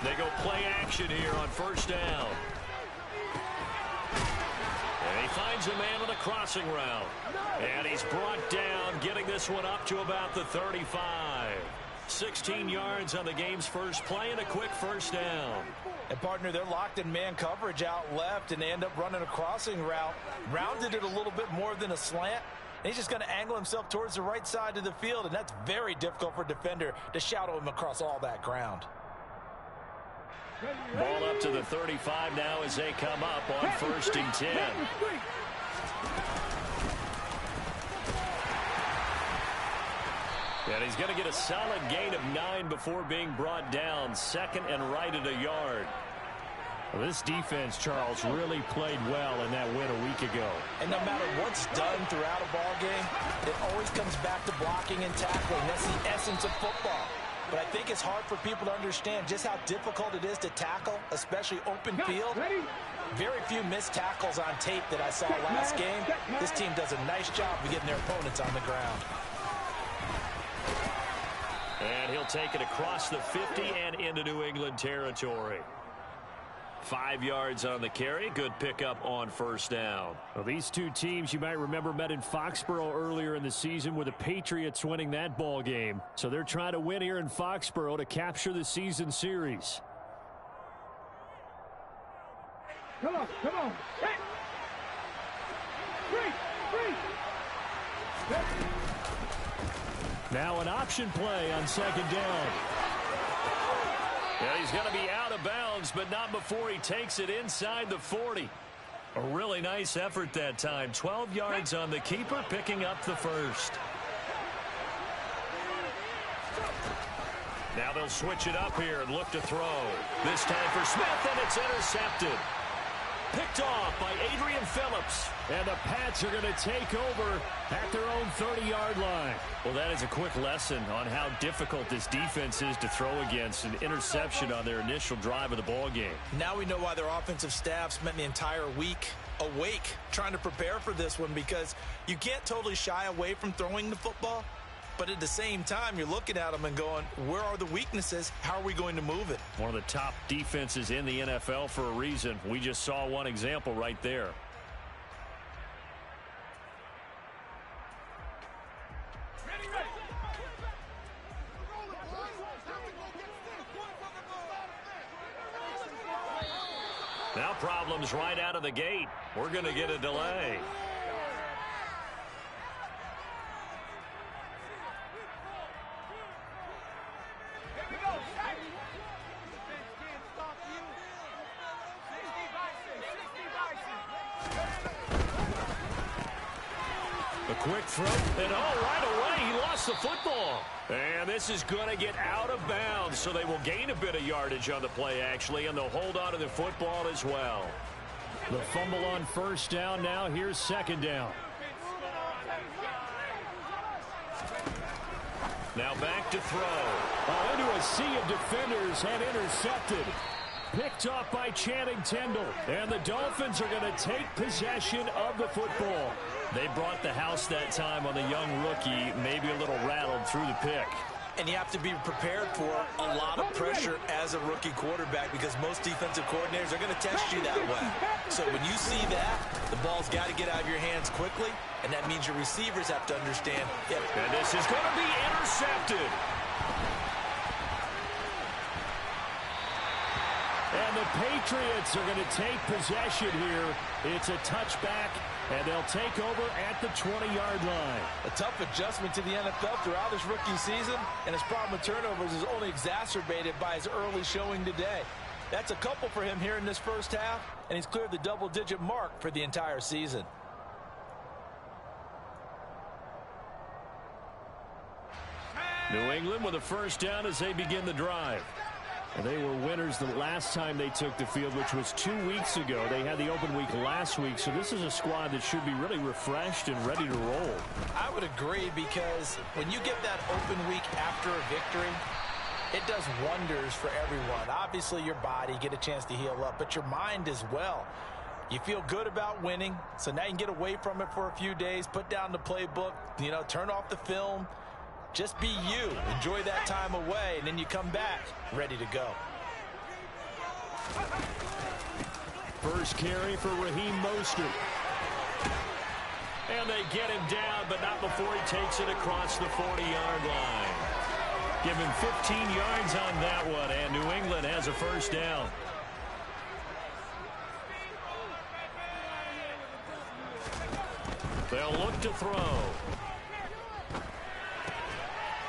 They go play action here on first down. And he finds a man on the crossing route. And he's brought down, getting this one up to about the 35. 16 yards on the game's first play and a quick first down. And, partner, they're locked in man coverage out left, and they end up running a crossing route. Rounded it a little bit more than a slant. And he's just going to angle himself towards the right side of the field, and that's very difficult for a defender to shadow him across all that ground. Ball up to the 35 now as they come up on 1st and 10. And he's going to get a solid gain of 9 before being brought down. 2nd and right at a yard. Well, this defense, Charles, really played well in that win a week ago. And no matter what's done throughout a ball game, it always comes back to blocking and tackling. That's the essence of football. But I think it's hard for people to understand just how difficult it is to tackle, especially open field. Very few missed tackles on tape that I saw last game. This team does a nice job of getting their opponents on the ground. And he'll take it across the 50 and into New England territory. 5 yards on the carry. Good pickup on first down. Well, these two teams, you might remember, met in Foxborough earlier in the season with the Patriots winning that ball game. So they're trying to win here in Foxborough to capture the season series. Come on, come on. Hey. Free. Now an option play on 2nd down. Yeah, he's going to be out of bounds, but not before he takes it inside the 40. A really nice effort that time. 12 yards on the keeper, picking up the first. Now they'll switch it up here and look to throw. This time for Smith, and it's intercepted. Picked off by Adrian Phillips. And the Pats are going to take over at their own 30-yard line. Well, that is a quick lesson on how difficult this defense is to throw against. An interception on their initial drive of the ball game. Now we know why their offensive staff spent the entire week awake trying to prepare for this one, because you can't totally shy away from throwing the football. But at the same time, you're looking at them and going, where are the weaknesses? How are we going to move it? One of the top defenses in the NFL for a reason. We just saw one example right there. Now problems right out of the gate. We're going to get a delay. A quick throw, and right away, he lost the football. And this is going to get out of bounds, so they will gain a bit of yardage on the play, actually, and they'll hold on to the football as well. The fumble on first down now. Here's 2nd down. Now back to throw. Into a sea of defenders and intercepted. Picked off by Channing Tindall. And the Dolphins are going to take possession of the football. They brought the house that time on the young rookie, maybe a little rattled through the pick. And you have to be prepared for a lot of pressure as a rookie quarterback, because most defensive coordinators are going to test you that way. So when you see that, the ball's got to get out of your hands quickly, and that means your receivers have to understand. And this is going to be intercepted. And the Patriots are going to take possession here. It's a touchback, and they'll take over at the 20-yard line. A tough adjustment to the NFL throughout his rookie season, and his problem with turnovers is only exacerbated by his early showing today. That's a couple for him here in this first half, and he's cleared the double-digit mark for the entire season. New England with a first down as they begin the drive. Well, they were winners the last time they took the field, which was 2 weeks ago. They had the open week last week, so this is a squad that should be really refreshed and ready to roll. I would agree, because when you get that open week after a victory, it does wonders for everyone. Obviously, your body, get a chance to heal up, but your mind as well. You feel good about winning, so now you can get away from it for a few days, put down the playbook, turn off the film, Just be you. Enjoy that time away, and then you come back ready to go. First carry for Raheem Mostert. And they get him down, but not before he takes it across the 40-yard line. Give him 15 yards on that one, and New England has a first down. They'll look to throw.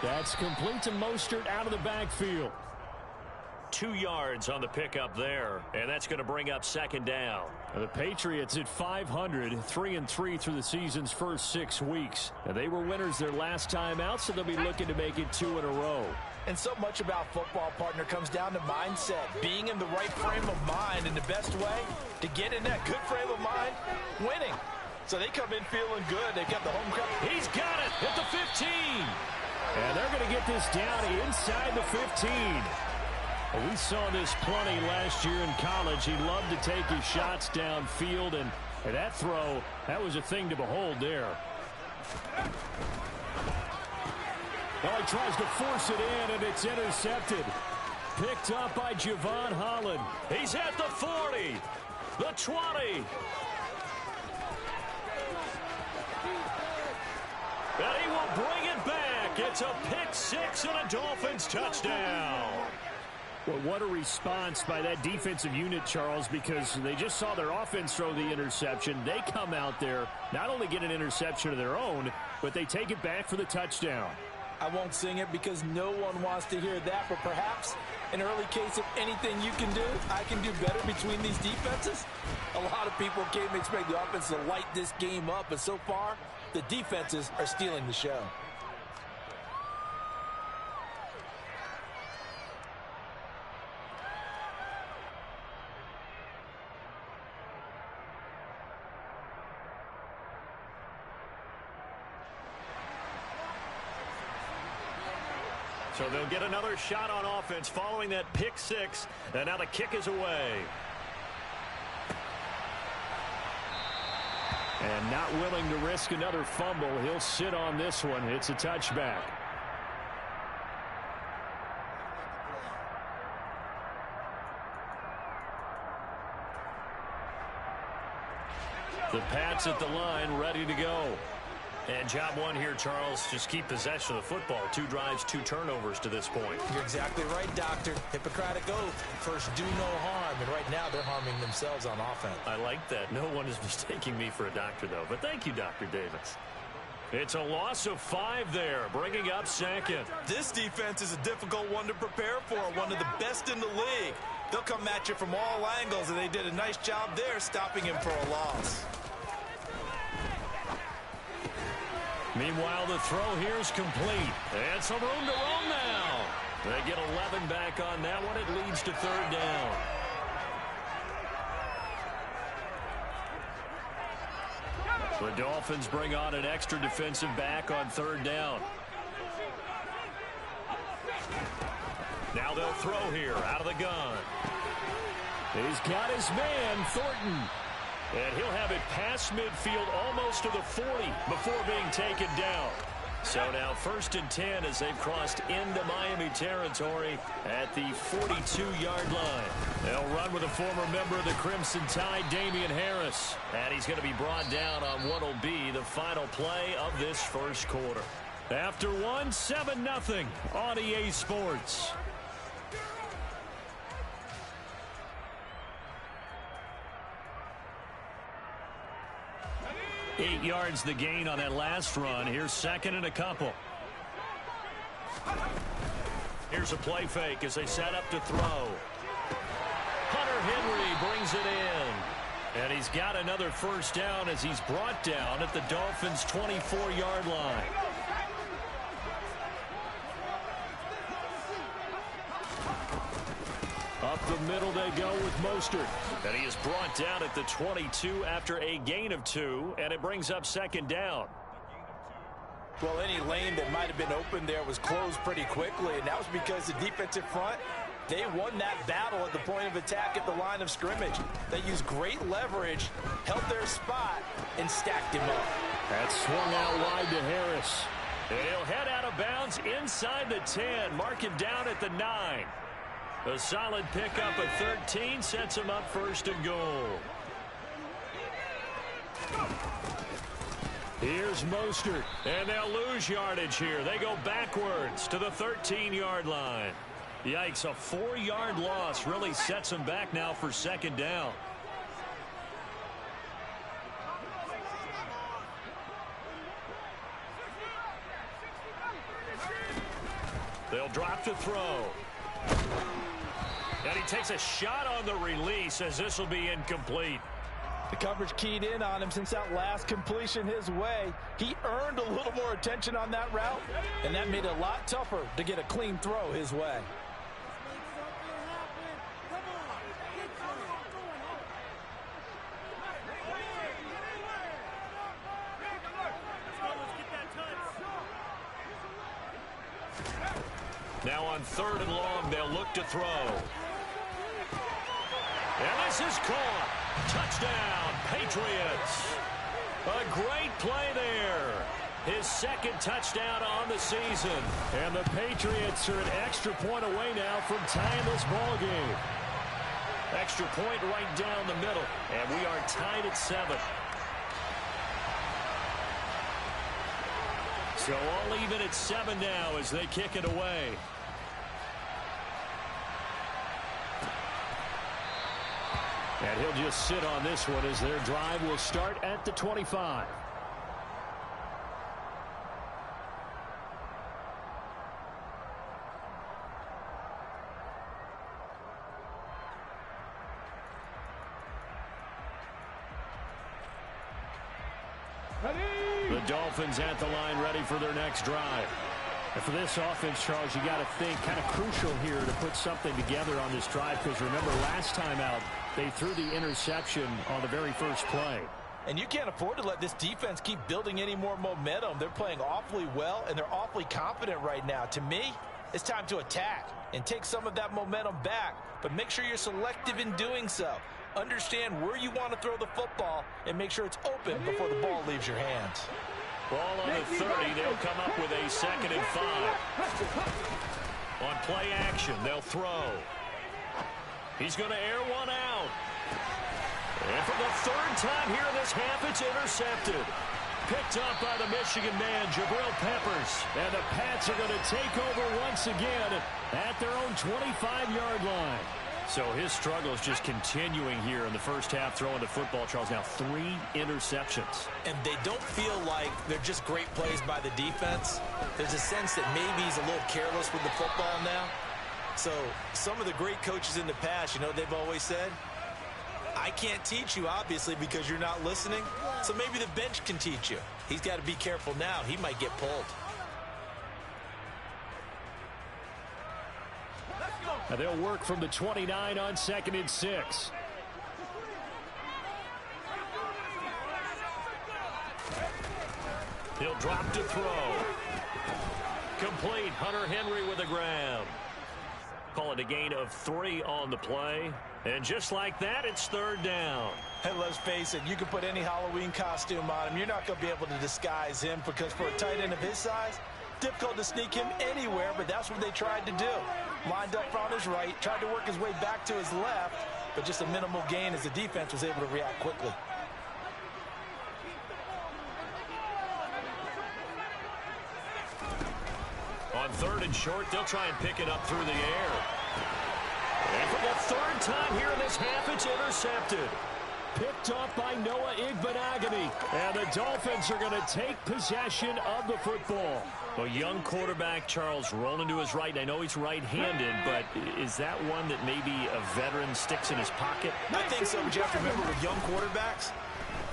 That's complete to Mostert out of the backfield. 2 yards on the pickup there, and that's going to bring up second down. The Patriots at 500, 3-3 through the season's first 6 weeks. And they were winners their last time out, so they'll be looking to make it 2 in a row. And so much about football, partner, comes down to mindset. Being in the right frame of mind, and the best way to get in that good frame of mind, winning. So they come in feeling good. They've got the home crowd. He's got it at the 15. And they're going to get this down inside the 15. We saw this plenty last year in college. He loved to take his shots downfield, and that throw, that was a thing to behold there. Well, he tries to force it in, and it's intercepted. Picked up by Javon Holland. He's at the 40, the 20. And he will bring it back. It's a pick six and a Dolphins touchdown. Well, what a response by that defensive unit, Charles, because they just saw their offense throw the interception. They come out there, not only get an interception of their own, but they take it back for the touchdown. I won't sing it because no one wants to hear that, but perhaps an early case of anything you can do, I can do better between these defenses. A lot of people came to expect the offense to light this game up, but so far, the defenses are stealing the show. So they'll get another shot on offense following that pick six. And now the kick is away. And not willing to risk another fumble. He'll sit on this one. It's a touchback. The Pats at the line, ready to go. And job one here, Charles, just keep possession of the football. 2 drives, 2 turnovers to this point. You're exactly right, Doctor. Hippocratic oath. First, do no harm. And right now, they're harming themselves on offense. I like that. No one is mistaking me for a doctor, though. But thank you, Dr. Davis. It's a loss of 5 there, bringing up second. This defense is a difficult one to prepare for, one of the best in the league. They'll come at you from all angles, and they did a nice job there stopping him for a loss. Meanwhile, the throw here is complete. And some room to roam now. They get 11 back on that one. It leads to third down. The Dolphins bring on an extra defensive back on third down. Now they'll throw here out of the gun. He's got his man, Thornton. And he'll have it past midfield almost to the 40 before being taken down. So now 1st and 10 as they've crossed into Miami territory at the 42-yard line. They'll run with a former member of the Crimson Tide, Damian Harris. And he's going to be brought down on what will be the final play of this first quarter. After one, 7-0 on EA Sports. 8 yards the gain on that last run. Here's second and a couple. Here's a play fake as they set up to throw. Hunter Henry brings it in. And he's got another first down as he's brought down at the Dolphins' 24-yard line. Up the middle they go with Mostert. And he is brought down at the 22 after a gain of 2, and it brings up second down. Well, any lane that might have been open there was closed pretty quickly, and that was because the defensive front, they won that battle at the point of attack at the line of scrimmage. They used great leverage, held their spot, and stacked him up. That swung out wide to Harris. And he'll head out of bounds is inside the 10. Mark him down at the 9. A solid pickup of 13 sets him up first and goal. Here's Mostert, and they'll lose yardage here. They go backwards to the 13-yard line. Yikes, a 4-yard loss really sets them back now for second down. They'll drop to throw. And he takes a shot on the release as this will be incomplete. The coverage keyed in on him since that last completion his way. He earned a little more attention on that route, and that made it a lot tougher to get a clean throw his way. Now on 3rd and long, they'll look to throw. And this is caught. Touchdown, Patriots. A great play there. His second touchdown on the season. And the Patriots are an extra point away now from tying this ball game. Extra point right down the middle. And we are tied at 7. So all even at 7 now as they kick it away. And he'll just sit on this one as their drive will start at the 25. The Dolphins at the line ready for their next drive. And for this offense, Charles, you got to think kind of crucial here to put something together on this drive, because remember last time out they threw the interception on the very first play. And you can't afford to let this defense keep building any more momentum. They're playing awfully well, and they're awfully confident right now. To me, it's time to attack and take some of that momentum back, but make sure you're selective in doing so. Understand where you want to throw the football and make sure it's open before the ball leaves your hands. Ball on the 30. They'll come up with a 2nd and 5. On play action, they'll throw. He's going to air one out. And for the 3rd time here in this half, it's intercepted. Picked up by the Michigan man, Jabril Peppers. And the Pats are going to take over once again at their own 25-yard line. So his struggle is just continuing here in the first half, throwing the football, Charles. Now 3 interceptions. And they don't feel like they're just great plays by the defense. There's a sense that maybe he's a little careless with the football now. So some of the great coaches in the past, you know, they've always said, I can't teach you, obviously, because you're not listening. So maybe the bench can teach you. He's got to be careful now. He might get pulled. Now they'll work from the 29 on 2nd and 6. He'll drop to throw. Complete. Hunter Henry with the ground. Call it a gain of 3 on the play. And just like that, it's 3rd down. Hey, let's face it, you can put any Halloween costume on him. You're not going to be able to disguise him, because for a tight end of his size, difficult to sneak him anywhere, but that's what they tried to do. Lined up on his right, tried to work his way back to his left, but just a minimal gain as the defense was able to react quickly. On 3rd and short, they'll try and pick it up through the air. And for the 3rd time here in this half, it's intercepted. Picked off by Noah Igbenogany. And the Dolphins are going to take possession of the football. A young quarterback, Charles, rolling to his right. I know he's right-handed, but is that one that maybe a veteran sticks in his pocket? I think so, but you have to remember with young quarterbacks,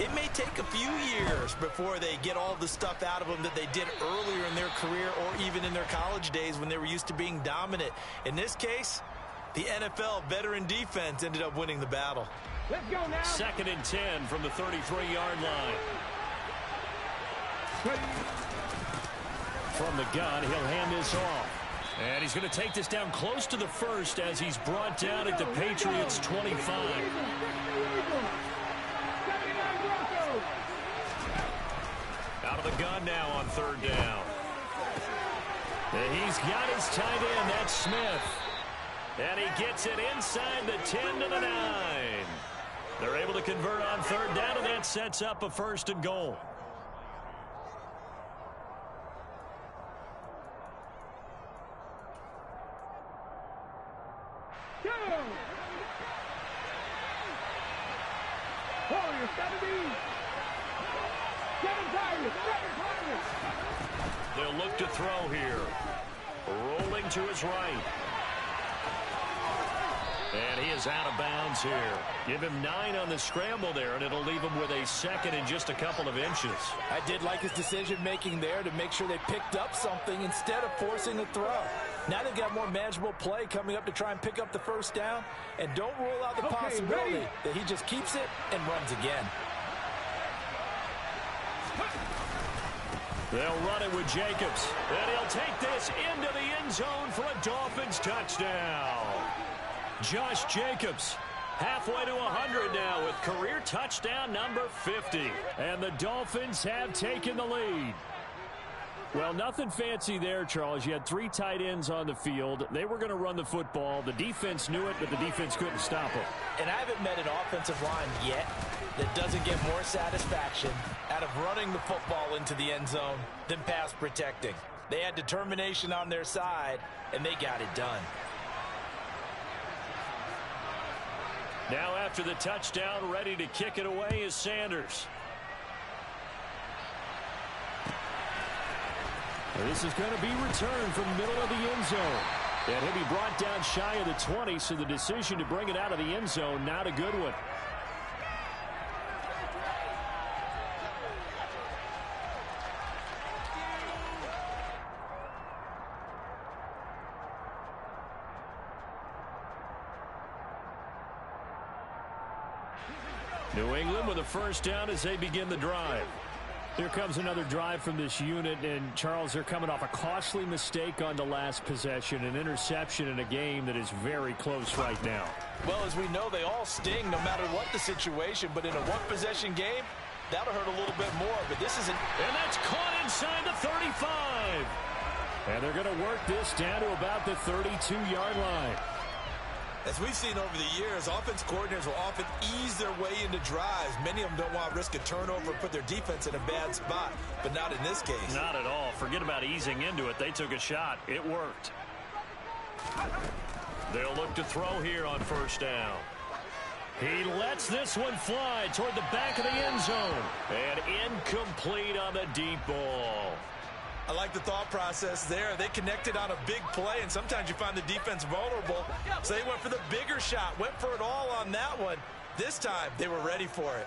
it may take a few years before they get all the stuff out of them that they did earlier in their career or even in their college days when they were used to being dominant. In this case, the NFL veteran defense ended up winning the battle. Let's go now. 2nd and 10 from the 33-yard line. From the gun, he'll hand this off. And he's going to take this down close to the 1st as he's brought down at the Patriots' 25. Out of the gun now on 3rd down. And he's got his tight end. That's Smith. And he gets it inside the 10 to the 9. They're able to convert on third down, and that sets up a 1st and goal. Go! Warriors, 70. 7 targets. They'll look to throw here. Rolling to his right. And he is out of bounds here. Give him 9 on the scramble there, and it'll leave him with a 2nd and just a couple of inches. I did like his decision-making there to make sure they picked up something instead of forcing a throw. Now they've got more manageable play coming up to try and pick up the 1st down. And don't rule out the possibility that he just keeps it and runs again. They'll run it with Jacobs. And he'll take this into the end zone for a Dolphins touchdown. Josh Jacobs, halfway to 100 now with career touchdown number 50. And the Dolphins have taken the lead. Well, nothing fancy there, Charles. You had 3 tight ends on the field. They were going to run the football. The defense knew it, but the defense couldn't stop them. And I haven't met an offensive line yet that doesn't get more satisfaction out of running the football into the end zone than pass protecting. They had determination on their side, and they got it done. Now after the touchdown, ready to kick it away is Sanders. This is going to be returned from the middle of the end zone. And he'll be brought down shy of the 20, so the decision to bring it out of the end zone, not a good one. New England with a 1st down as they begin the drive. Here comes another drive from this unit, and Charles, they're coming off a costly mistake on the last possession, an interception in a game that is very close right now. Well, as we know, they all sting no matter what the situation, but in a one-possession game, that'll hurt a little bit more, but this isn't. And that's caught inside the 35. And they're going to work this down to about the 32-yard line. As we've seen over the years, offense coordinators will often ease their way into drives. Many of them don't want to risk a turnover and put their defense in a bad spot, but not in this case. Not at all. Forget about easing into it. They took a shot. It worked. They'll look to throw here on 1st down. He lets this one fly toward the back of the end zone. And incomplete on the deep ball. I like the thought process there. They connected on a big play, and sometimes you find the defense vulnerable. So they went for the bigger shot, went for it all on that one. This time, they were ready for it.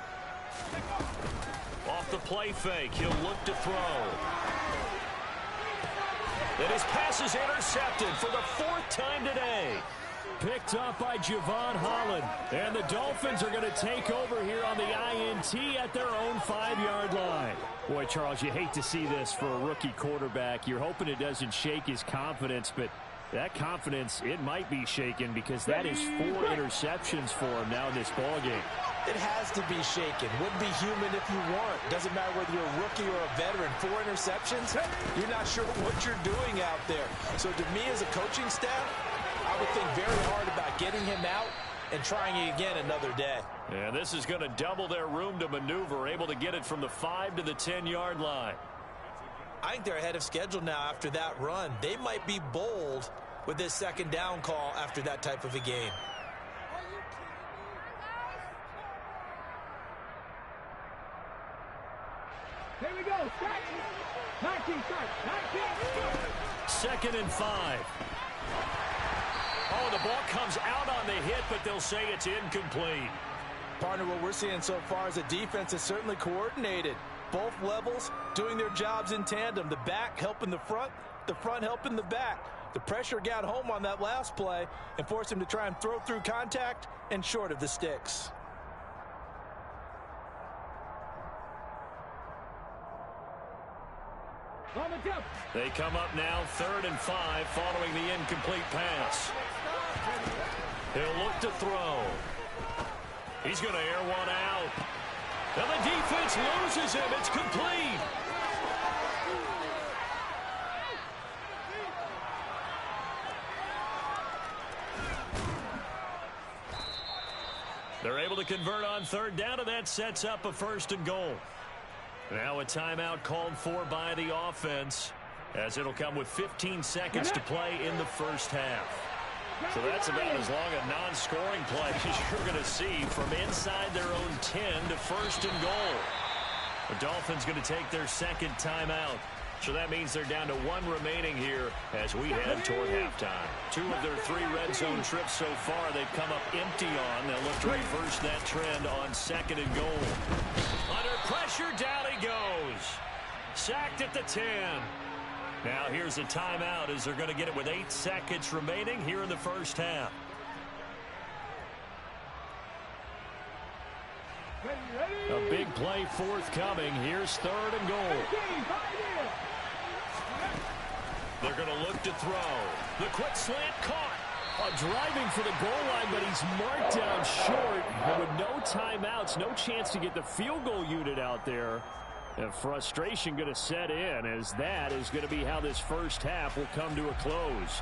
Off the play fake, he'll look to throw. And his pass is intercepted for the 4th time today. Picked up by Javon Holland. And the Dolphins are going to take over here on the INT at their own 5-yard line. Boy, Charles, you hate to see this for a rookie quarterback. You're hoping it doesn't shake his confidence, but that confidence, it might be shaken because that is 4 interceptions for him now in this ballgame. It has to be shaken. Wouldn't be human if you weren't. Doesn't matter whether you're a rookie or a veteran. 4 interceptions, you're not sure what you're doing out there. So to me as a coaching staff, I would think very hard about getting him out and trying it again another day. And this is going to double their room to maneuver, able to get it from the 5 to the 10-yard line. I think they're ahead of schedule now after that run. They might be bold with this 2nd down call after that type of a game. Here we go. 19, 2nd and 5. Oh, the ball comes out on the hit, but they'll say it's incomplete. Partner, what we're seeing so far is a defense that's certainly coordinated. Both levels doing their jobs in tandem. The back helping the front helping the back. The pressure got home on that last play and forced him to try and throw through contact and short of the sticks. They come up now 3rd and 5 following the incomplete pass. He'll look to throw. He's going to air one out. And the defense loses him. It's complete. They're able to convert on third down, and that sets up a 1st and goal. Now a timeout called for by the offense, as it'll come with 15 seconds to play in the first half. So that's about as long a non-scoring play as you're going to see from inside their own 10 to 1st and goal. The Dolphins going to take their second timeout. So that means they're down to 1 remaining here as we head toward halftime. 2 of their 3 red zone trips so far they've come up empty on. They'll look to reverse that trend on 2nd and goal. Under pressure, down he goes. Sacked at the 10. Now here's a timeout as they're going to get it with 8 seconds remaining here in the first half. A big play forthcoming. Here's 3rd and goal. They're going to look to throw. The quick slant caught. Driving for the goal line, but he's marked down short. And with no timeouts, no chance to get the field goal unit out there. And frustration going to set in, as that is going to be how this first half will come to a close.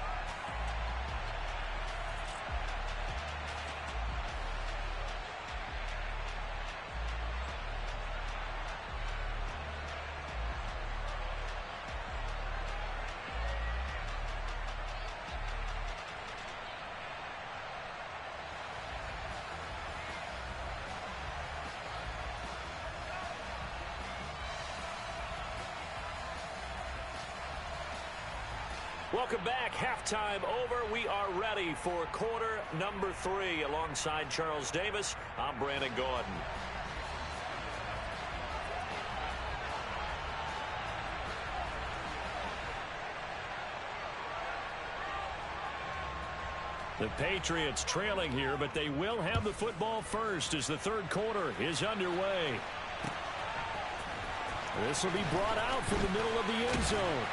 Welcome back. Halftime over. We are ready for quarter number 3. Alongside Charles Davis, I'm Brandon Gordon. The Patriots trailing here, but they will have the football first as the 3rd quarter is underway. This will be brought out from the middle of the end zone.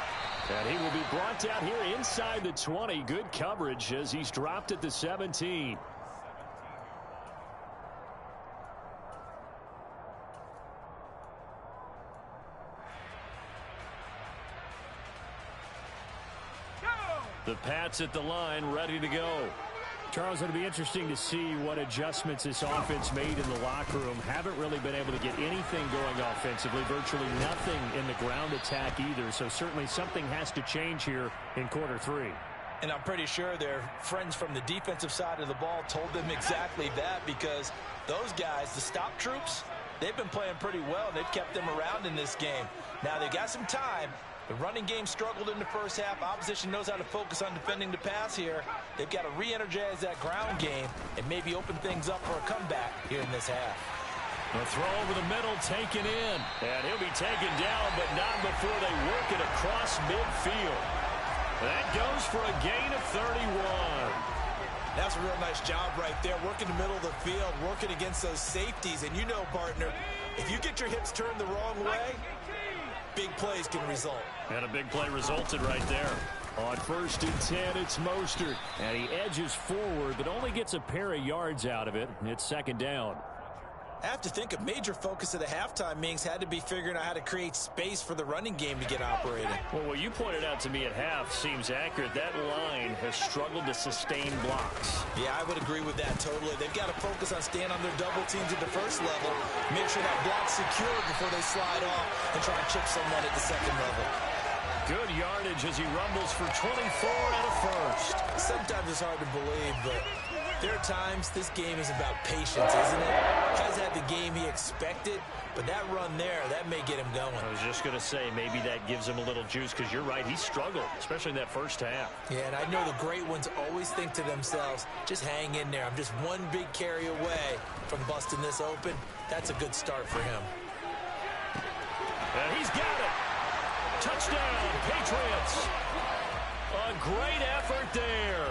And he will be brought down here inside the 20. Good coverage as he's dropped at the 17. The Pats at the line, ready to go. Charles, it'll be interesting to see what adjustments this offense made in the locker room. Haven't really been able to get anything going offensively, virtually nothing in the ground attack either. So certainly something has to change here in quarter 3. And I'm pretty sure their friends from the defensive side of the ball told them exactly that, because those guys, the stop troops, they've been playing pretty well, and they've kept them around in this game. Now they've got some time. The running game struggled in the first half. Opposition knows how to focus on defending the pass here. They've got to re-energize that ground game and maybe open things up for a comeback here in this half. The throw over the middle taken in. And he'll be taken down, but not before they work it across midfield. That goes for a gain of 31. That's a real nice job right there, working the middle of the field, working against those safeties. And you know, partner, if you get your hips turned the wrong way, big plays can result. And a big play resulted right there. On 1st and 10, it's Mostert. And he edges forward, but only gets a pair of yards out of it. It's 2nd down. I have to think a major focus of the halftime meetings had to be figuring out how to create space for the running game to get operating. Well, what you pointed out to me at half seems accurate. That line has struggled to sustain blocks. Yeah, I would agree with that totally. They've got to focus on staying on their double teams at the first level, make sure that block's secure before they slide off and try and chip someone at the 2nd level. Good yardage as he rumbles for 24 and a first. Sometimes it's hard to believe, but there are times this game is about patience, isn't it? Has had the game he expected, but that run there, that may get him going. I was just going to say, maybe that gives him a little juice, because you're right, he struggled, especially in that first half. Yeah, and I know the great ones always think to themselves, just hang in there. I'm just one big carry away from busting this open. That's a good start for him. And he's got it. Touchdown, Patriots. A great effort there.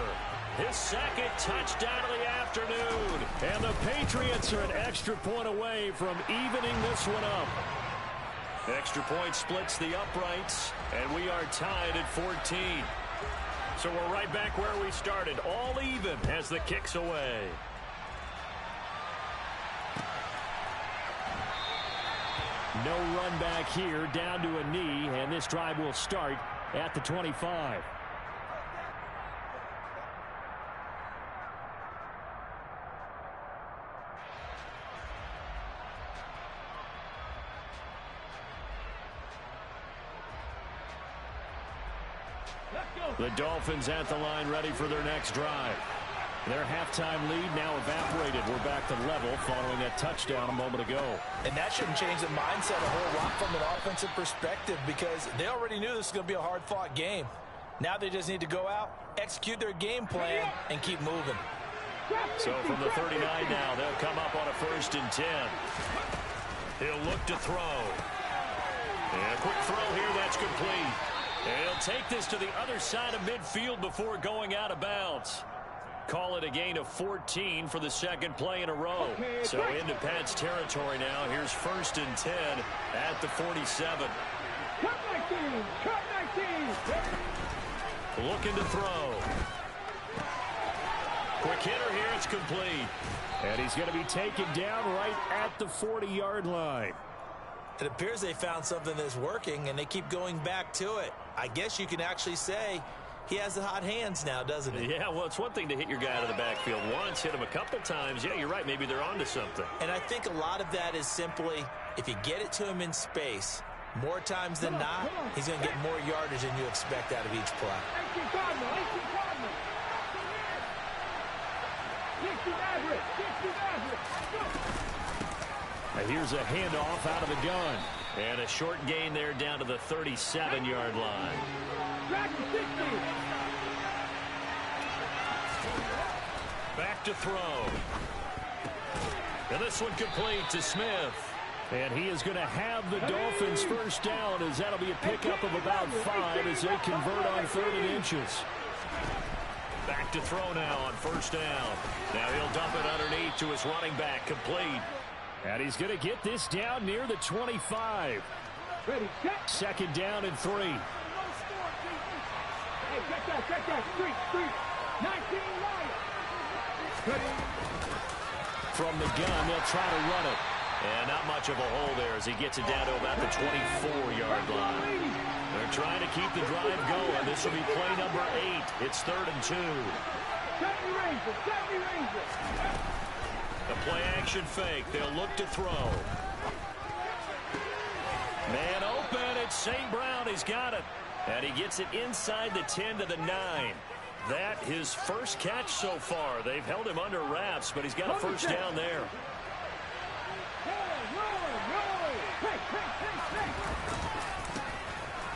His 2nd touchdown of the afternoon. And the Patriots are an extra point away from evening this one up. Extra point splits the uprights, and we are tied at 14. So we're right back where we started, all even as the kick's away. No run back here, down to a knee, and this drive will start at the 25. The Dolphins at the line ready for their next drive. Their halftime lead now evaporated. We're back to level following that touchdown a moment ago. And that shouldn't change the mindset a whole lot from an offensive perspective because they already knew this was going to be a hard-fought game. Now they just need to go out, execute their game plan, and keep moving. So from the 39 now, they'll come up on a 1st and 10. He'll look to throw. And a quick throw here, that's complete. And he'll take this to the other side of midfield before going out of bounds. Call it a gain of 14 for the second play in a row. So into Pat's territory now. Here's 1st and 10 at the 47. Cut 19! Cut 19! Looking to throw. Quick hitter here, it's complete. And he's going to be taken down right at the 40-yard line. It appears they found something that's working, and they keep going back to it. I guess you can actually say he has the hot hands now, doesn't he? Yeah, well, it's one thing to hit your guy out of the backfield once, hit him a couple times. Yeah, you're right. Maybe they're onto something. And I think a lot of that is simply if you get it to him in space, more times than not, he's going to get more yardage than you expect out of each play. 18 Cardinal, 18 Cardinal. 60 average, 60 average. And here's a handoff out of the gun. And a short gain there down to the 37-yard line. Back to throw. And this one complete to Smith. And he is going to have the Dolphins first down as that'll be a pickup of about 5 as they convert on 3rd and inches. Back to throw now on 1st down. Now he'll dump it underneath to his running back, complete. And he's going to get this down near the 25. Ready, check. 2nd down and 3. Hey, check that. Street. 19 Lions. From the gun, they'll try to run it. And not much of a hole there as he gets it down to about the 24-yard line. They're trying to keep the drive going. This will be play number 8. It's 3rd and 2. 70 Rangers. The play action fake. They'll look to throw. Man open. It's St. Brown. He's got it. And he gets it inside the 10 to the 9. That his first catch so far. They've held him under wraps, but he's got a first down there.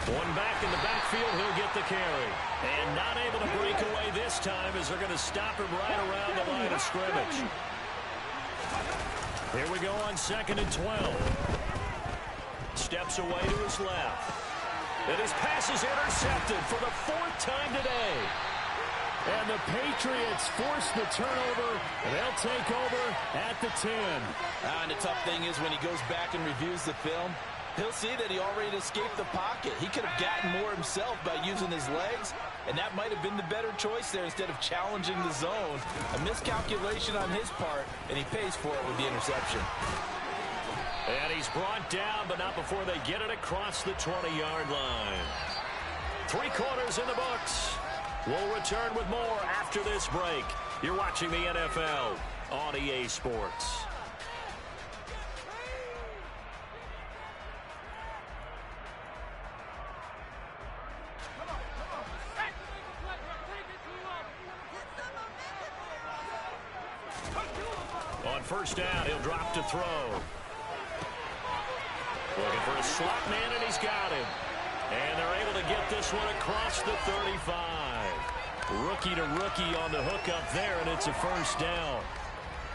One back in the backfield, he'll get the carry. And not able to break away this time as they're going to stop him right around the line of scrimmage. Here we go on 2nd and 12. Steps away to his left. And his pass is intercepted for the 4th time today. And the Patriots force the turnover. And they'll take over at the 10. And the tough thing is when he goes back and reviews the film, he'll see that he already escaped the pocket. He could have gotten more himself by using his legs, and that might have been the better choice there instead of challenging the zone. A miscalculation on his part, and he pays for it with the interception. And he's brought down, but not before they get it across the 20-yard line. 3 quarters in the books. We'll return with more after this break. You're watching the NFL on EA Sports. On 1st down, he'll drop to throw. Looking for a slot man, and he's got him. And they're able to get this one across the 35. Rookie to rookie on the hookup there, and it's a first down.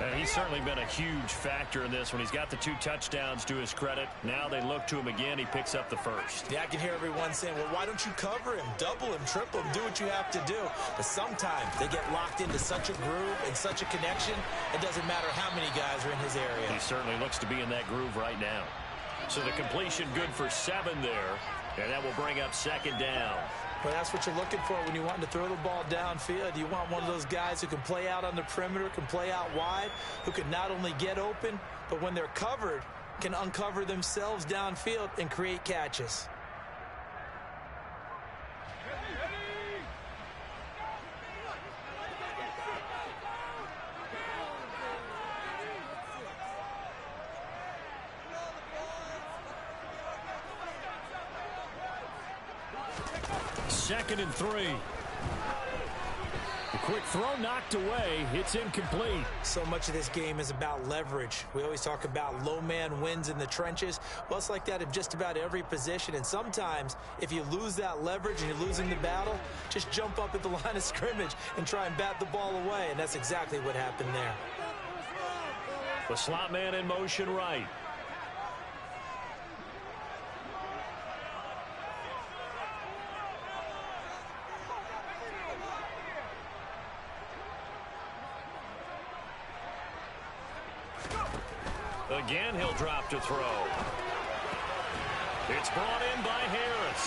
And he's certainly been a huge factor in this when he's got the 2 touchdowns to his credit. Now they look to him again. He picks up the first. Yeah, I can hear everyone saying, well, why don't you cover him, double him, triple him, do what you have to do. But sometimes they get locked into such a groove and such a connection, it doesn't matter how many guys are in his area. He certainly looks to be in that groove right now. So the completion good for 7 there, and that will bring up 2nd down. Well, that's what you're looking for when you want to throw the ball downfield. You want one of those guys who can play out on the perimeter, can play out wide, who can not only get open, but when they're covered, can uncover themselves downfield and create catches. 2nd and 3. The quick throw knocked away. It's incomplete. So much of this game is about leverage. We always talk about low man wins in the trenches. Well, it's like that in just about every position. And sometimes, if you lose that leverage and you're losing the battle, just jump up at the line of scrimmage and try and bat the ball away. And that's exactly what happened there. The slot man in motion right. Again, he'll drop to throw. It's brought in by Harris.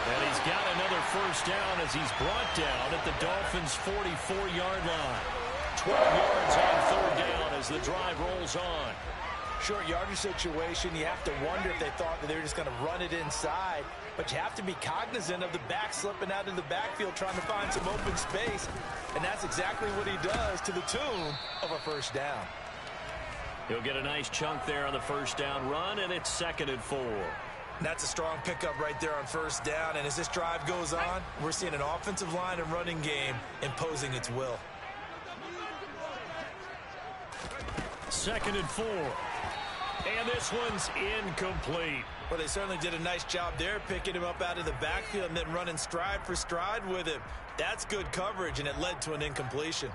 And he's got another first down as he's brought down at the Dolphins' 44-yard line. 12 yards on 3rd down as the drive rolls on. Short yardage situation, you have to wonder if they thought that they were just going to run it inside. But you have to be cognizant of the back slipping out of the backfield trying to find some open space. And that's exactly what he does to the tune of a first down. He'll get a nice chunk there on the first down run, and it's 2nd and 4. That's a strong pickup right there on first down. And as this drive goes on, we're seeing an offensive line and running game imposing its will. 2nd and 4. And this one's incomplete. Well, they certainly did a nice job there, picking him up out of the backfield and then running stride for stride with him. That's good coverage, and it led to an incompletion.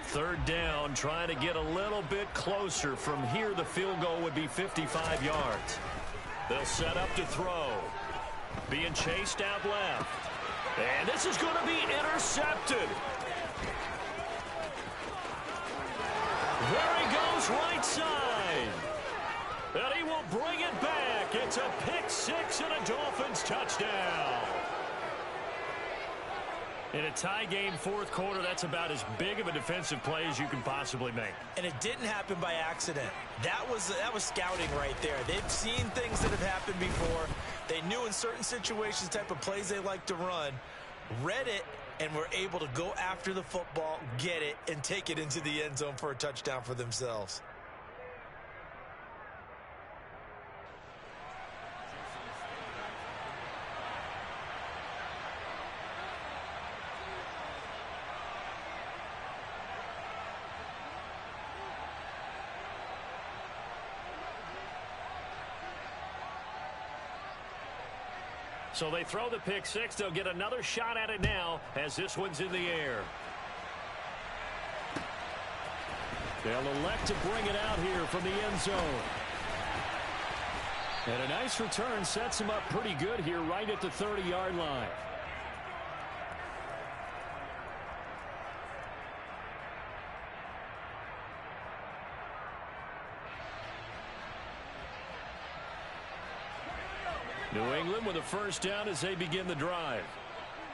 Third down, trying to get a little bit closer. From here, the field goal would be 55 yards. They'll set up to throw. Being chased out left. And this is going to be intercepted. There he goes, right side. And he will bring it back. It's a pick six and a Dolphins touchdown. In a tie game, 4th quarter, that's about as big of a defensive play as you can possibly make. And it didn't happen by accident. That was scouting right there. They've seen things that have happened before. They knew in certain situations the type of plays they like to run, read it, and were able to go after the football, get it, and take it into the end zone for a touchdown for themselves. So they throw the pick six. They'll get another shot at it now as this one's in the air. They'll elect to bring it out here from the end zone. And a nice return sets him up pretty good here right at the 30-yard line. New England with a first down as they begin the drive.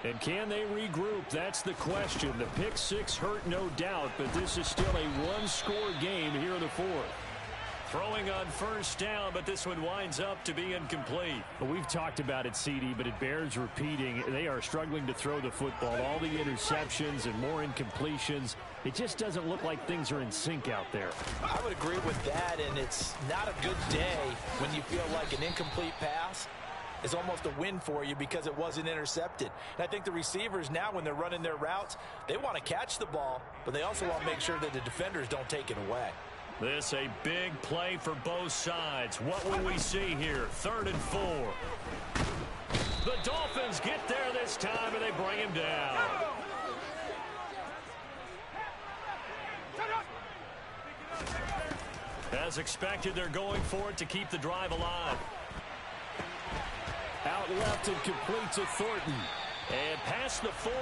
And can they regroup? That's the question. The pick six hurt, no doubt, but this is still a one-score game here in the 4th. Throwing on first down, but this one winds up to be incomplete. Well, we've talked about it, CD, but it bears repeating. They are struggling to throw the football. All the interceptions and more incompletions. It just doesn't look like things are in sync out there. I would agree with that, and it's not a good day when you feel like an incomplete pass is almost a win for you because it wasn't intercepted. And I think the receivers now, when they're running their routes, they want to catch the ball, but they also want to make sure that the defenders don't take it away. This a big play for both sides. What will we see here? 3rd and 4. The Dolphins get there this time, and they bring him down. As expected, they're going for it to keep the drive alive. Out left and complete to Thornton. And past the 40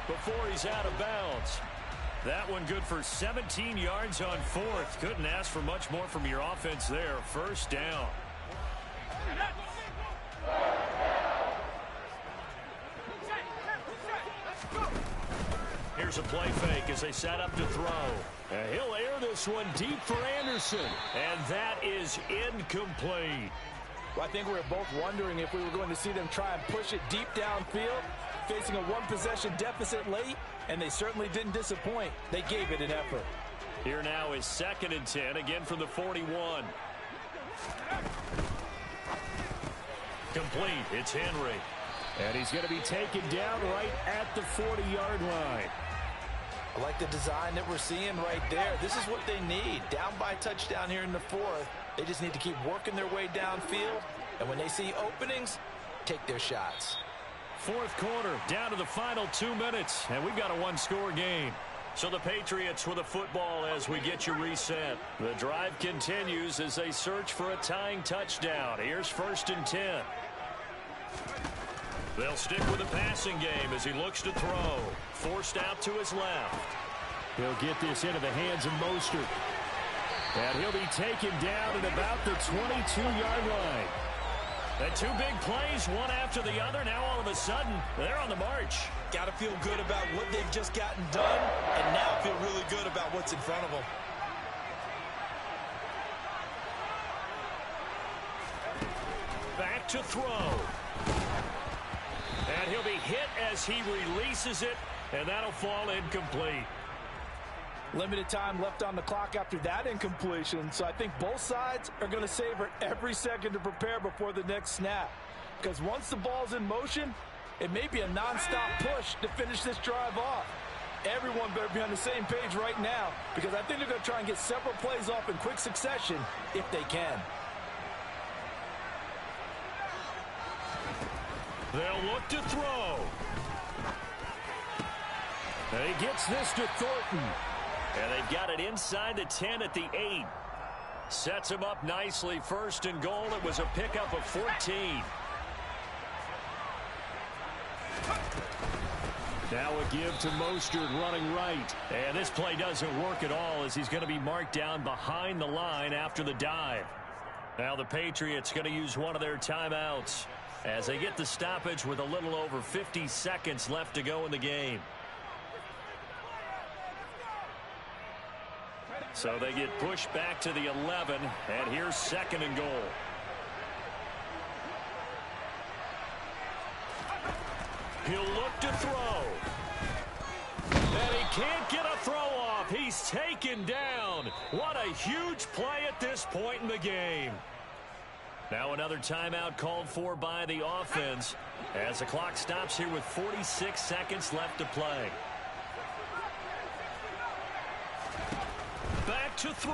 before he's out of bounds. That one good for 17 yards on 4th. Couldn't ask for much more from your offense there. First down. Here's a play fake as they set up to throw. And he'll air this one deep for Anderson. And that is incomplete. Well, I think we were both wondering if we were going to see them try and push it deep downfield. facing a one-possession deficit late, and they certainly didn't disappoint. They gave it an effort. Here now is 2nd and 10, again from the 41. Complete. It's Henry. And he's going to be taken down right at the 40-yard line. I like the design that we're seeing right there. This is what they need. Down by a touchdown here in the 4th. They just need to keep working their way downfield. And when they see openings, take their shots. 4th quarter, down to the final 2 minutes. And we've got a one-score game. So the Patriots with the football as we get you reset. The drive continues as they search for a tying touchdown. Here's 1st and 10. They'll stick with the passing game as he looks to throw. Forced out to his left. He'll get this into the hands of Mostert. And he'll be taken down at about the 22-yard line. And 2 big plays, one after the other. Now all of a sudden, they're on the march. Got to feel good about what they've just gotten done, and now feel really good about what's in front of them. Back to throw. And he'll be hit as he releases it, and that'll fall incomplete. Limited time left on the clock after that incompletion, so I think both sides are going to savor every second to prepare before the next snap. Because once the ball's in motion, it may be a nonstop push to finish this drive off. Everyone better be on the same page right now, because I think they're going to try and get several plays off in quick succession if they can. They'll look to throw. And he gets this to Thornton. And they've got it inside the 10 at the 8. Sets him up nicely. 1st and goal. It was a pickup of 14. Now a give to Mostert running right. And this play doesn't work at all as he's going to be marked down behind the line after the dive. Now the Patriots going to use one of their timeouts as they get the stoppage with a little over 50 seconds left to go in the game. So they get pushed back to the 11, and here's 2nd and goal. He'll look to throw. And he can't get a throw off. He's taken down. What a huge play at this point in the game. Now another timeout called for by the offense as the clock stops here with 46 seconds left to play. Back to throw.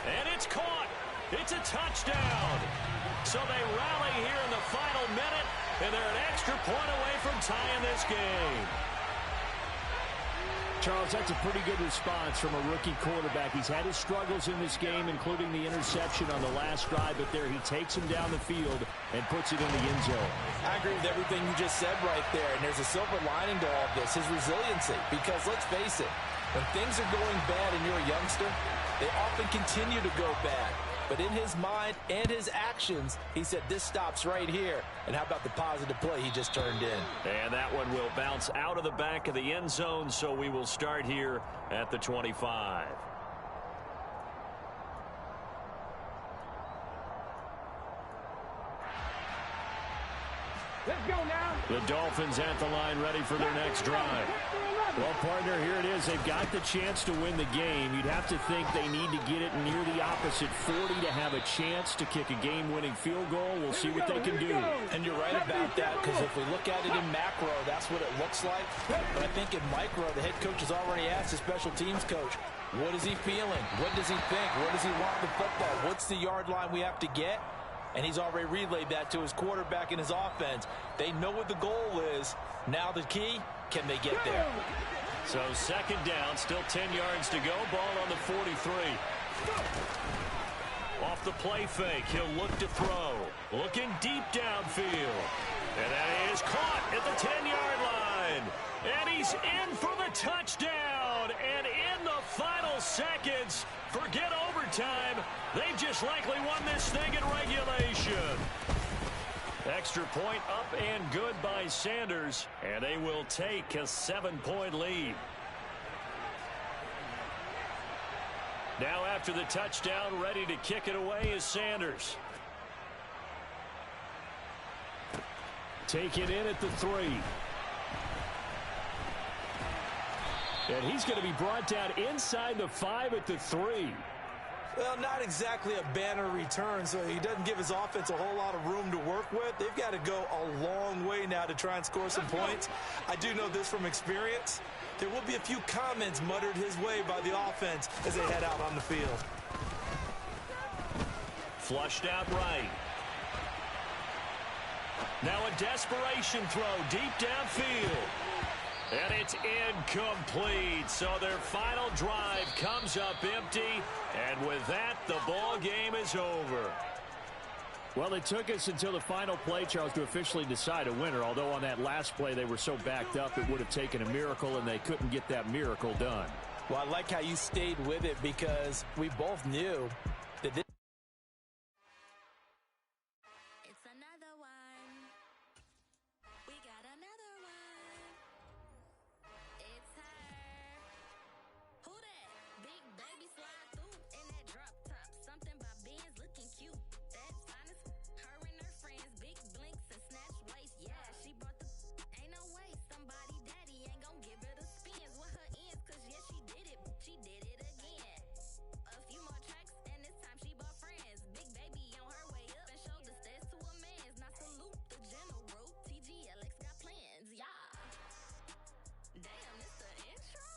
And it's caught. It's a touchdown. So they rally here in the final minute, and they're an extra point away from tying this game. Charles, that's a pretty good response from a rookie quarterback. He's had his struggles in this game, including the interception on the last drive, but there he takes him down the field and puts it in the end zone. I agree with everything you just said right there, and there's a silver lining to all of this, his resiliency. Because let's face it, when things are going bad and you're a youngster, they often continue to go bad. But in his mind and his actions, he said, this stops right here. And how about the positive play he just turned in? And that one will bounce out of the back of the end zone, so we will start here at the 25. Let's go now. The Dolphins at the line ready for their next drive. Well, partner, here it is. They've got the chance to win the game. You'd have to think they need to get it near the opposite 40 to have a chance to kick a game-winning field goal. We'll see what they can do. And you're right about that, because if we look at it in macro, that's what it looks like. But I think in micro, the head coach has already asked the special teams coach, what is he feeling? What does he think? What does he want the football? What's the yard line we have to get? And he's already relayed that to his quarterback and his offense. They know what the goal is. Now the key, can they get there? So 2nd down, still 10 yards to go. Ball on the 43. Off the play fake, he'll look to throw. Looking deep downfield. And that is caught at the 10-yard line. And he's in for the touchdown. And in the final seconds, forget overtime. They've just likely won this thing in regulation. Extra point up and good by Sanders. And they will take a 7-point lead. Now after the touchdown, ready to kick it away is Sanders. Take it in at the 3. And he's going to be brought down inside the 5 at the 3. Well, not exactly a banner return, so he doesn't give his offense a whole lot of room to work with. They've got to go a long way now to try and score some points. I do know this from experience. There will be a few comments muttered his way by the offense as they head out on the field. Flushed out right. Now a desperation throw deep downfield. And it's incomplete. So their final drive comes up empty. And with that, the ball game is over. Well, it took us until the final play, Charles, to officially decide a winner. Although on that last play they were so backed up, it would have taken a miracle, and they couldn't get that miracle done. Well, I like how you stayed with it because we both knew that this. It's another one. We got another one. It's her. Who that? Big baby slide through in that drop top. Something by Benz looking cute. That finest. Her and her friends. Big blinks and snatch waist. Yeah, she brought the. Ain't no way somebody daddy ain't gonna give her the spins with her ends. Cause yeah, she did it. She did it again. A few more tracks and this time she bought friends. Big baby on her way up and showed the stairs to a man's. Now salute the general. TGLX got plans. Yeah. Damn, it's the intro?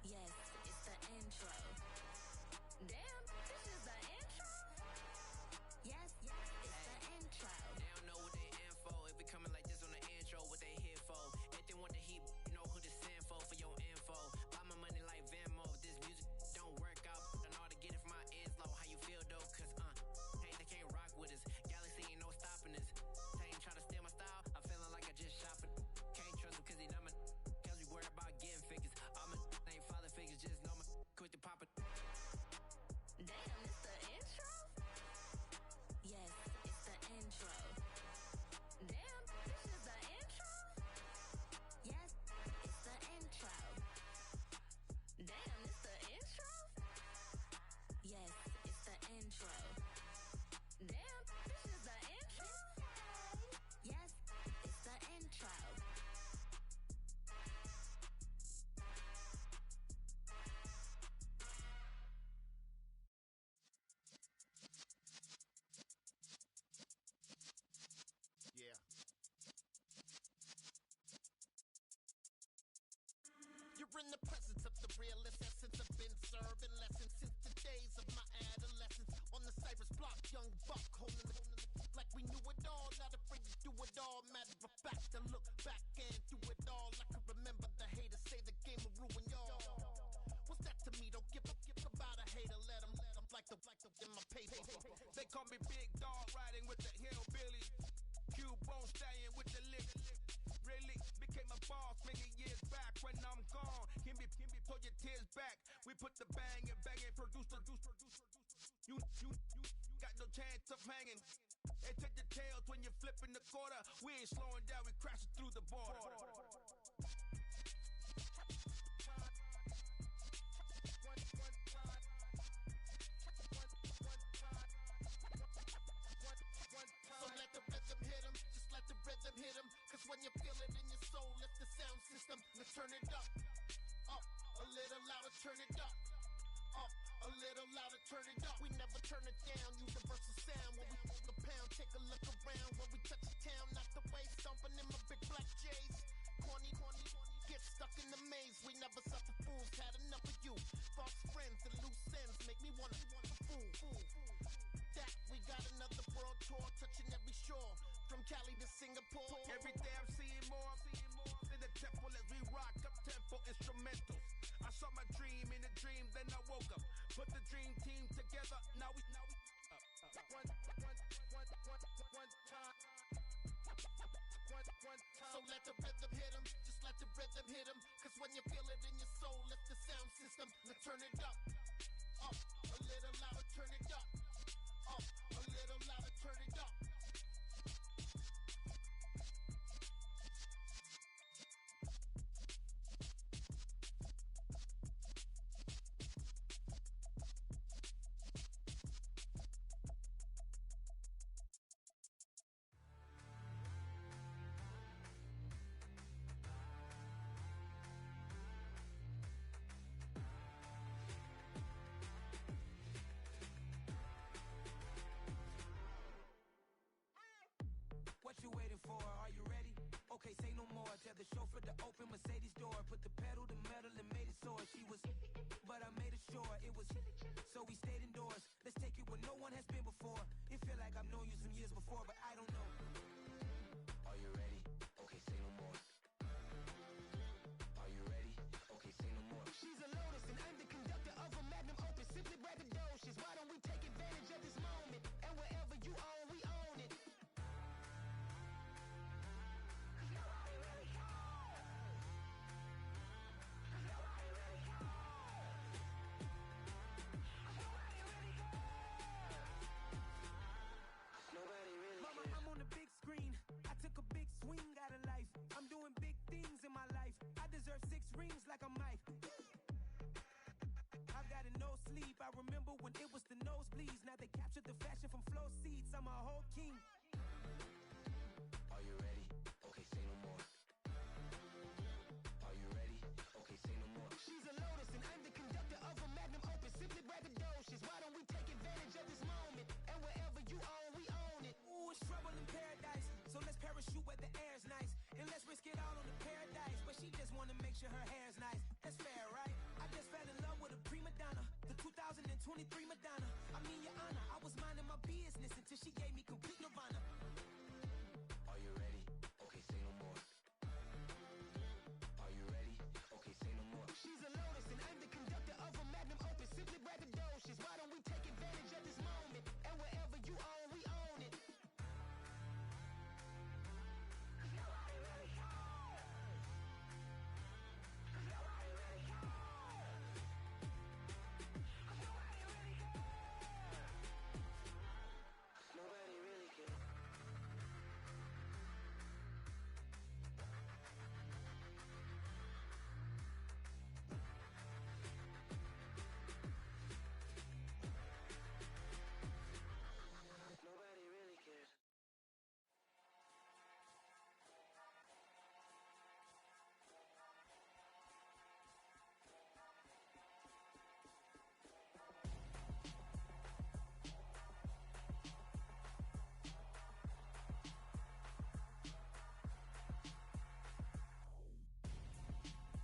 Yes, it's the intro. Damn, this is the intro? Yes, it's the intro. They don't know what they in for. If we coming like this on the intro, what they here for? If they want the heat, you know who to send for your info. Buy my money like Venmo. This music don't work out. I know how to get it from my ends low. How you feel though? Cause hey, they can't rock with us. Galaxy ain't no stopping us. They ain't try to steal my style. I'm feeling like I just shopping. Can't trust him cause he numb. Cause we worried about getting figures. All my ain't father figures. Just know my quit the pop it. Damn, it's the intro? Yes, it's the intro. Damn, this is the intro? Yes, it's the intro. Damn, it's the intro? Yes, it's the intro. Damn, this is the intro? Yes, it's the intro. Yeah. You're in the presence of the realest essence. I've been serving lessons since the days of my adolescence. On the Cypress block, young buck holding the like we knew it all. Not afraid to do it all. Matter of fact, to look back and do it all. I can remember the haters say the game will ruin y'all. What's that to me? Don't give a about a hater. Let them like the in my paper. They call me Big Dog, riding with the hillbilly. Cubone staying with the lick. Really became a boss many years back. When I'm gone, can be pull your tears back. We put the bang and produce. You got no chance of hanging. They take the tails when you're flipping the quarter. We ain't slowing down, we crashing through the border. So let the rhythm hit him, just let the rhythm hit him. Cause when you feel it in your soul, lift the sound system. Now turn it up, a little louder, turn it up, a little louder, turn it up. We never turn it down, universal sound. When we hold the pound, take a look around. When we touch the town, not the way, stomping in my big black J's. Corny, get stuck in the maze. We never suffer fools, had enough of you. False friends and loose ends make me wanna fool. That we got another world tour, touching every shore, from Cali to Singapore. Every day I'm seeing more in the temple as we rock up tempo instrumentals. I saw my dream in a dream, then I woke up. Put the dream team together. Now we one time. So let the rhythm hit him, just let the rhythm hit him. Cause when you feel it in your soul, lift the sound system. Now turn it up, a little louder, turn it up, a little louder, turn it up. Okay, say no more. Tell the chauffeur to open Mercedes door. Put the pedal to metal and made it soar. She was, but I made it sure it was. So we stayed indoors. Let's take it where no one has been before. It feel like I've known you some years before, but I don't know. Are you ready? Okay, say no more. Are you ready? Okay, say no more. She's a Lotus and I'm the conductor of a Magnum Opus. Simply braggadocious. Why don't we take advantage of this moment? And wherever you own, we own it. Mama, I'm on the big screen. I took a big swing out of life. I'm doing big things in my life. I deserve 6 rings like I'm Mike. I've got no sleep. I remember when it was the nosebleeds. Now they captured the fashion from flow seats. I'm a whole king. Are you ready? Okay, say no more. Are you ready? Okay, say no more. She's a Lotus and I'm the conductor of a Magnum Opus. Simply braggadocious. Why don't we take advantage of this moment? And wherever you own, we own it. Ooh, it's trouble in paradise. So let's parachute where the air's nice. And let's risk it all on the paradise. But she just wanna make sure her hair's nice. That's fair, right? I just fell in love with a prima donna. The 2023 Madonna. I mean, your honor, I was minding my business until she gave me complete nirvana. Are you ready? Okay, say no more. Are you ready? Okay, say no more. She's a Lotus and I'm the conductor of a Magnum Opus. Simply braggadocious. Why don't we take advantage of this moment? And wherever you own, we own it. Nobody really cares. Nobody really cares.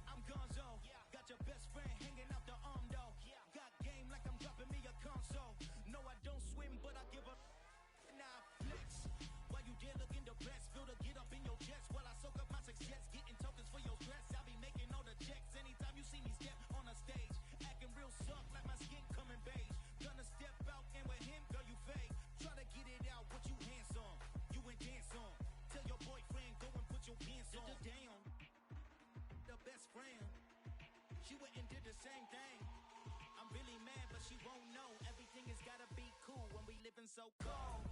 I'm Gonzo. Got your best friend hanging out the arm though. Got game like I'm dropping me a console. No, I don't swim, but I give a now flex. While you there looking depressed, feel the get up in your chest while I soak up my success, getting tokens for your stress. I'll be making all the checks anytime you see me step on a stage, acting real soft like my skin coming beige. Gonna step out and with him, girl, you fake. Try to get it out, what you handsome, you ain't dance on. Tell your boyfriend go and put your pants on. Down, the best friend, she went and did the same thing. I'm really mad, but she won't know. Everything has gotta be cool when we living so cold.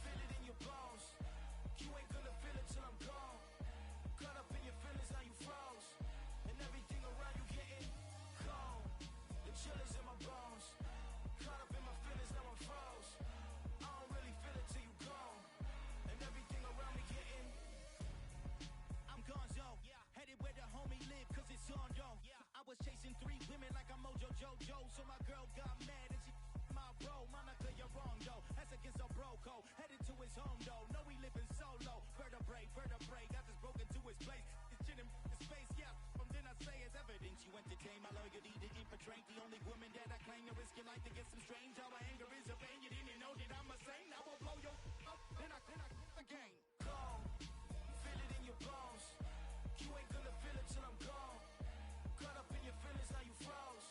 Feel it in your bones. You ain't gonna feel it till I'm gone. Caught up in your feelings, now you froze. And everything around you getting cold. The chill is in my bones. Caught up in my feelings, now I'm froze. I don't really feel it till you gone. And everything around me getting. I'm Gonzo. Headed where the homie live, cause it's on though. I was chasing 3 women like I'm Mojo Jojo. So my girl got mad and she my bro. Monica, you're wrong though. That's against a bro code. Headed to his home though. No, we living solo. Vertebrae. Got this broken to his place. It's chin in his face, yeah. From then I say it's evidence you entertain my loyalty to infiltrate. The only woman that I claim to risk your life to get some strange. How my anger is a pain. You didn't know that I'm a saint. I will blow your up. Then I again. Gone. Feel it in your bones. You ain't gonna feel it till I'm gone. Caught up in your feelings, now you froze.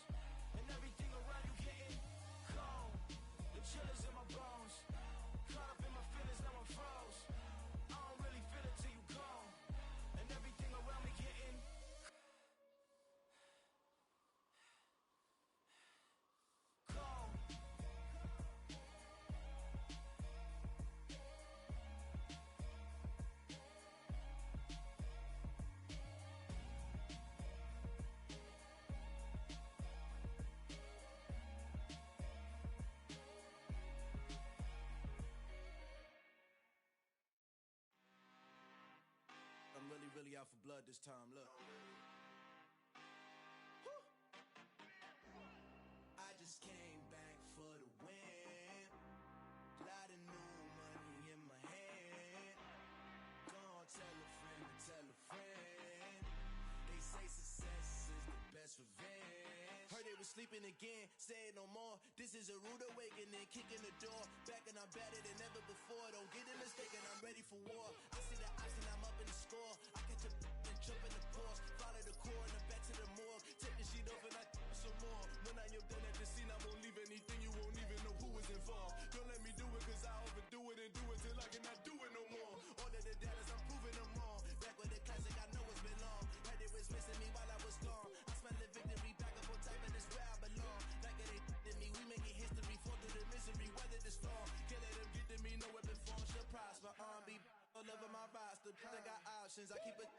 And everything around you getting cold. The chill is in my bones. Caught up in my feelings, now I'm froze. I don't really feel it till you gone. And everything around me getting cold. I'm really out for blood this time, look. Woo. I just came back for the win. Lot of new money in my hand. Go on, tell a friend to best revenge. Heard they was sleeping again, say it no more. This is a rude awakening, kicking the door. Back and I'm better than ever before. Don't get it mistaken, I'm ready for war. I see the option, I'm up in the score. I catch a and jump in the Porsche. Follow the core and the back to the morgue. Take the sheet off and I some more. When I am done at the scene, I won't leave anything. You won't even know who was involved. Don't let me do it, cause I overdo it and do it till I cannot do it no more. All of the doubters, I'm proving them wrong. Back with the classic, I know it's been long. Heard it was missing me while I was gone. I smell the victory, back up on top, and it's where I belong. Like it ain't to me, we making history. Fall through the misery, weather the storm. Can't let them get to me, no weapon form should prosper. R&B all over my roster. I got options, I keep it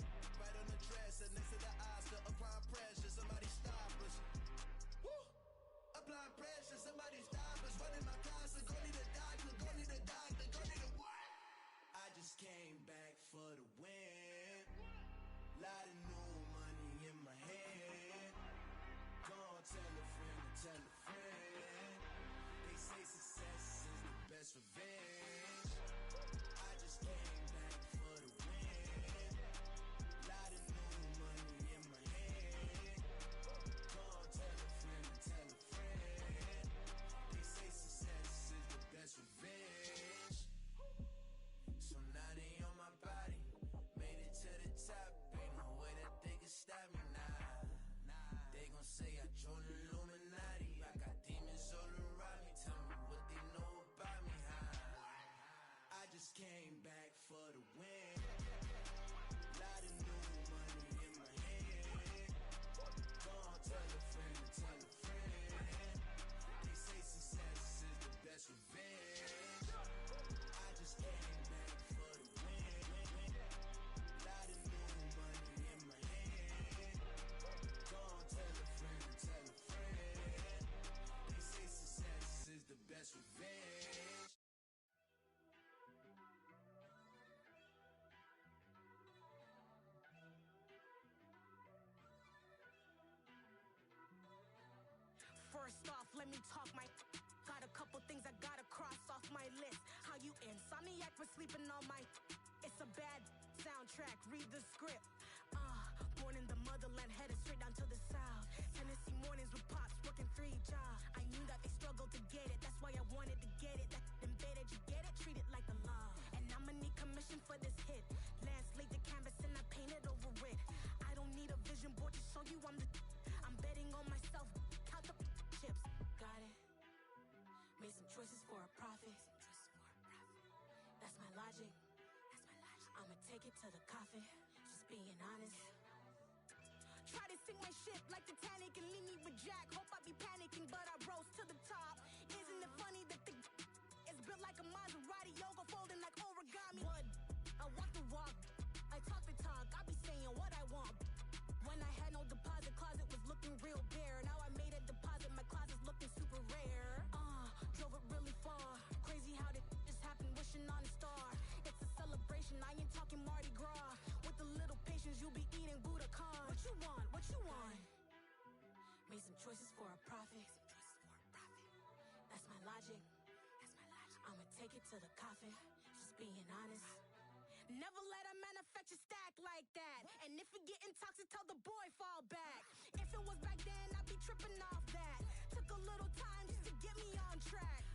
right on the dresser. Next to the Oscar, applying pressure, somebody stop us. Woo! Applying pressure, somebody stop us. Running my closet, go need a doctor, go need a doctor, go need a what? I just came back for the win. Lot of new money in my hand. Gonna tell a friend to tell a friend. They say success is the best revenge. I just came back for the win. Lot of new money in my hand. Gonna tell a friend to tell a friend. They say success is the best revenge. So now they on my body. Made it to the top. Ain't no way that they can stop me now. They gon' say I joined the Illuminati. I got demons all around me. Tell me what they know about me, huh? I just came back for the win. Lot of new money in my hand. Gonna tell a friend to tell a friend. They say success is the best revenge. I just came back for the win. Lot of new money in my hand. Gonna tell a friend to tell a friend. They say success is the best revenge. First off, let me talk my. Got a couple things I gotta cross off my list. How you insomniac for sleeping on my. It's a bad soundtrack, read the script. Born in the motherland, headed straight down to the south. Tennessee mornings with pops, working 3 jobs. I knew that they struggled to get it, that's why I wanted to get it. That embedded, you get it, treat it like a law. And I'ma need commission for this hit. Lance laid the canvas and I painted over it. I don't need a vision board to show you I'm the. I'm betting on myself, count the chips. Got it. Made some choices for a profit. That's my logic. I'ma take it to the coffin. Just being honest. Try to sink my ship like Titanic and leave me with Jack. Hope I be panicking, but I rose to the top. Isn't it funny that the is built like a Maserati, yoga folding like origami? What? I walk the walk. I talk the talk. I be saying what I want. When I had no deposit, closet was looking real bare. Now I made a deposit, my closet's looking super rare. Drove it really far. Crazy how did just happen, wishing on a star. It's a celebration, I ain't talking Mardi Gras. With a little patience, you'll be eating Budokan. What you want? What you want? Made some choices for a profit. That's my logic. I'ma take it to the coffin. Just being honest. Never let a manufacture stack like that. And if it getting toxic, tell the boy fall back. If it was back then, I'd be tripping off that. Took a little time just to get me on track.